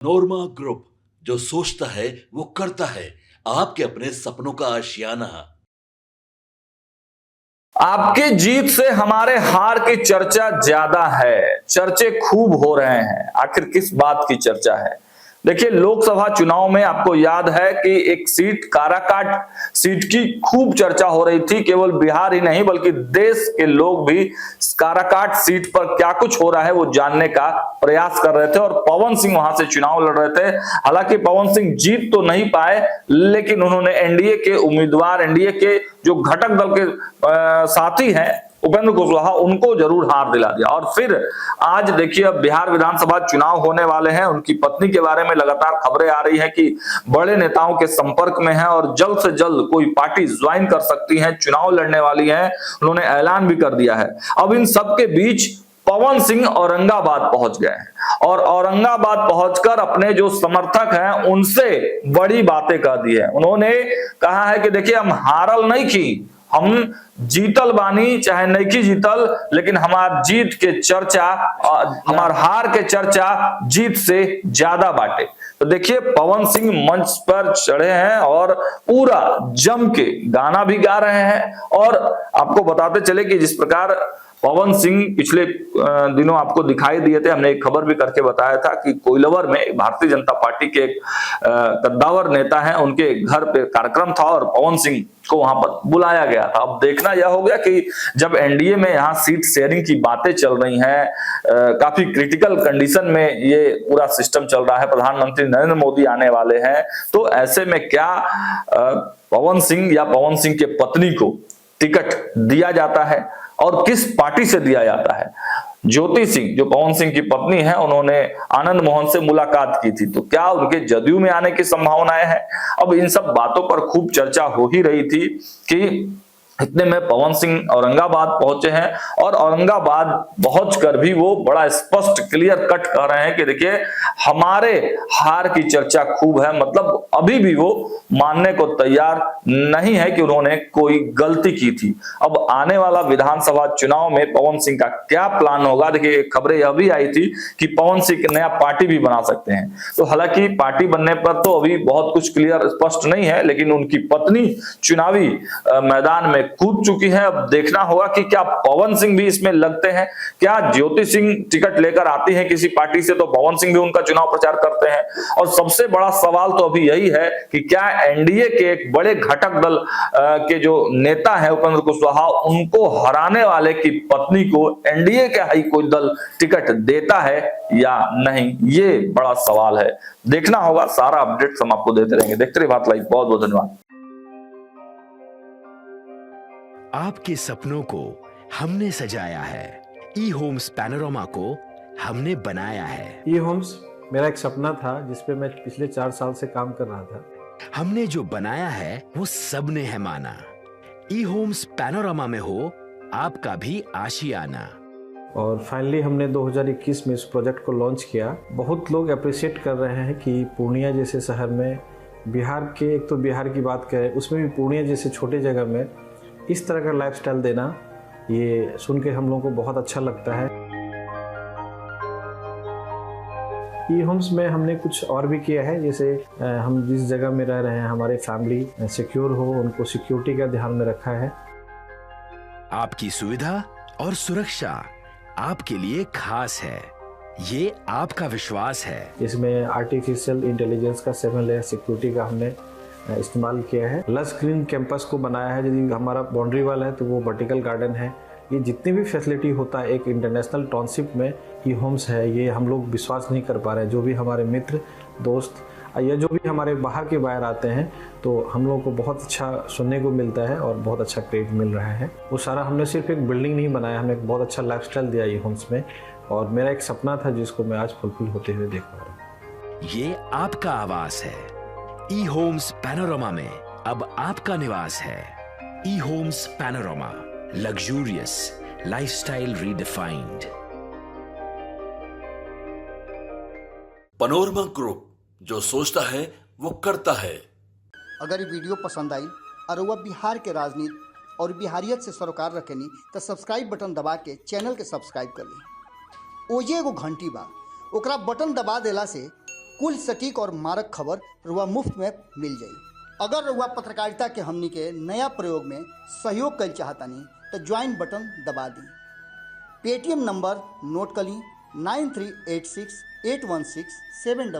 नोरमा group, जो सोचता है वो करता है। आपके अपने सपनों का आशियाना। आपकी जीत से हमारे हार की चर्चा ज्यादा है। चर्चे खूब हो रहे हैं। आखिर किस बात की चर्चा है? देखिए, लोकसभा चुनाव में आपको याद है कि एक सीट काराकाट सीट की खूब चर्चा हो रही थी। केवल बिहार ही नहीं बल्कि देश के लोग भी काराकाट सीट पर क्या कुछ हो रहा है वो जानने का प्रयास कर रहे थे और पवन सिंह वहां से चुनाव लड़ रहे थे। हालांकि पवन सिंह जीत तो नहीं पाए, लेकिन उन्होंने एनडीए के उम्मीदवार, एनडीए के जो घटक दल के साथी हैं उपेंद्र कुशवाहा, उनको जरूर हार दिला दिया। और फिर आज देखिए, अब बिहार विधानसभा चुनाव होने वाले हैं। उनकी पत्नी के बारे में लगातार खबरें आ रही है कि बड़े नेताओं के संपर्क में है और जल्द से जल्द कोई पार्टी ज्वाइन कर सकती है, चुनाव लड़ने वाली है। उन्होंने ऐलान भी कर दिया है। अब इन सबके बीच पवन सिंह औरंगाबाद पहुंच गए हैं और औरंगाबाद पहुंचकर अपने जो समर्थक हैं उनसे बड़ी बातें कह दी है। उन्होंने कहा है कि देखिए, हम हारल नहीं की, हम जीतल बानी, चाहे नहीं जीतल, लेकिन हमार जीत के चर्चा, हमार हार के चर्चा जीत से ज्यादा बाटे। तो देखिए, पवन सिंह मंच पर चढ़े हैं और पूरा जम के गाना भी गा रहे हैं। और आपको बताते चले कि जिस प्रकार पवन सिंह पिछले दिनों आपको दिखाई दिए थे, हमने एक खबर भी करके बताया था कि कोइलवर में भारतीय जनता पार्टी के एक कद्दावर नेता हैं, उनके घर पे कार्यक्रम था और पवन सिंह को वहां पर बुलाया गया था। अब देखना यह हो गया कि जब एनडीए में यहाँ सीट शेयरिंग की बातें चल रही हैं, काफी क्रिटिकल कंडीशन में ये पूरा सिस्टम चल रहा है, प्रधानमंत्री नरेंद्र मोदी आने वाले हैं, तो ऐसे में क्या पवन सिंह या पवन सिंह के पत्नी को टिकट दिया जाता है और किस पार्टी से दिया जाता है? ज्योति सिंह, जो पवन सिंह की पत्नी है, उन्होंने आनंद मोहन से मुलाकात की थी, तो क्या उनके जदयू में आने की संभावनाएं हैं? अब इन सब बातों पर खूब चर्चा हो ही रही थी कि इतने में पवन सिंह औरंगाबाद पहुंचे हैं और औरंगाबाद पहुंचकर भी वो बड़ा स्पष्ट क्लियर कट कह रहे हैं कि देखिए, हमारे हार की चर्चा खूब है। मतलब अभी भी वो मानने को तैयार नहीं है कि उन्होंने कोई गलती की थी। अब आने वाला विधानसभा चुनाव में पवन सिंह का क्या प्लान होगा? देखिए, खबरें यह भी आई थी कि पवन सिंह नया पार्टी भी बना सकते हैं। तो हालांकि पार्टी बनने पर तो अभी बहुत कुछ क्लियर स्पष्ट नहीं है, लेकिन उनकी पत्नी चुनावी मैदान में कूद चुकी है। अब देखना होगा कि क्या पवन सिंह भी इसमें लगते हैं। क्या ज्योति सिंह टिकट लेकर आती है किसी पार्टी से तो पवन सिंह भी उनका चुनाव प्रचार करते हैं। और सबसे बड़ा सवाल तो अभी यही है कि क्या एनडीए के एक बड़े घटक दल के जो नेता है उपेंद्र कुशवाहा, उनको हराने वाले की पत्नी को एनडीए का ही कोई दल टिकट देता है या नहीं, ये बड़ा सवाल है। देखना होगा। सारा अपडेट हम आपको देते रहेंगे। देखते रहिए भारत लाइव। बहुत बहुत धन्यवाद। आपके सपनों को हमने सजाया है, ई होम्स पैनोरमा को हमने बनाया है। ई होम्स मेरा एक सपना था जिसपे मैं पिछले 4 साल से काम कर रहा था। हमने जो बनाया है वो सबने है माना। ई होम्स पैनोरमा में हो आपका भी आशियाना। और फाइनली हमने 2021 में इस प्रोजेक्ट को लॉन्च किया। बहुत लोग अप्रिशिएट कर रहे हैं कि पूर्णिया जैसे शहर में, बिहार के, एक तो बिहार की बात करें उसमें भी पूर्णिया जैसे छोटे जगह में इस तरह का लाइफस्टाइल देना, ये सुन के हम लोगों को बहुत अच्छा लगता है। ई होम्स में हमने कुछ और भी किया है, जैसे हम जिस जगह में रह रहे हैं हमारे फैमिली सिक्योर हो, उनको सिक्योरिटी का ध्यान में रखा है। आपकी सुविधा और सुरक्षा आपके लिए खास है, ये आपका विश्वास है। इसमें आर्टिफिशियल इंटेलिजेंस का 7 लेयर सिक्योरिटी का हमने इस्तेमाल किया है। लश ग्रीन कैंपस को बनाया है। यदि हमारा बाउंड्री वाल है तो वो वर्टिकल गार्डन है। ये जितनी भी फैसिलिटी होता है एक इंटरनेशनल टाउनशिप में ई होम्स है, ये हम लोग विश्वास नहीं कर पा रहे हैं। जो भी हमारे मित्र, दोस्त या जो भी हमारे बाहर के बाहर आते हैं, तो हम लोगों को बहुत अच्छा सुनने को मिलता है और बहुत अच्छा क्रेडिट मिल रहा है। वो सारा हमने सिर्फ एक बिल्डिंग नहीं बनाया, हमने एक बहुत अच्छा लाइफस्टाइल दिया ई होम्स में। और मेरा एक सपना था जिसको मैं आज फुलफिल होते हुए देख पा रहा हूँ। ये आपका आवास है। ई होम्स पैनोरमा में अब आपका निवास है। E homes Panorama, luxurious lifestyle redefined. Panorama group, जो सोचता है वो करता है। अगर ये वीडियो पसंद आई और वह बिहार के राजनीति और बिहारियत से सरोकार रखेनी तो सब्सक्राइब बटन दबा के चैनल के सब्सक्राइब कर ली। ओजे एगो घंटी बा, ओकरा बटन दबा देला से कुल सटीक और मारक खबर रुआ मुफ्त में मिल जाई। अगर रुआ पत्रकारिता के हमनी के नया प्रयोग में सहयोग कर चाहतानी तो ज्वाइन बटन दबा दी। पेटीएम नंबर नोट कर ली 93868167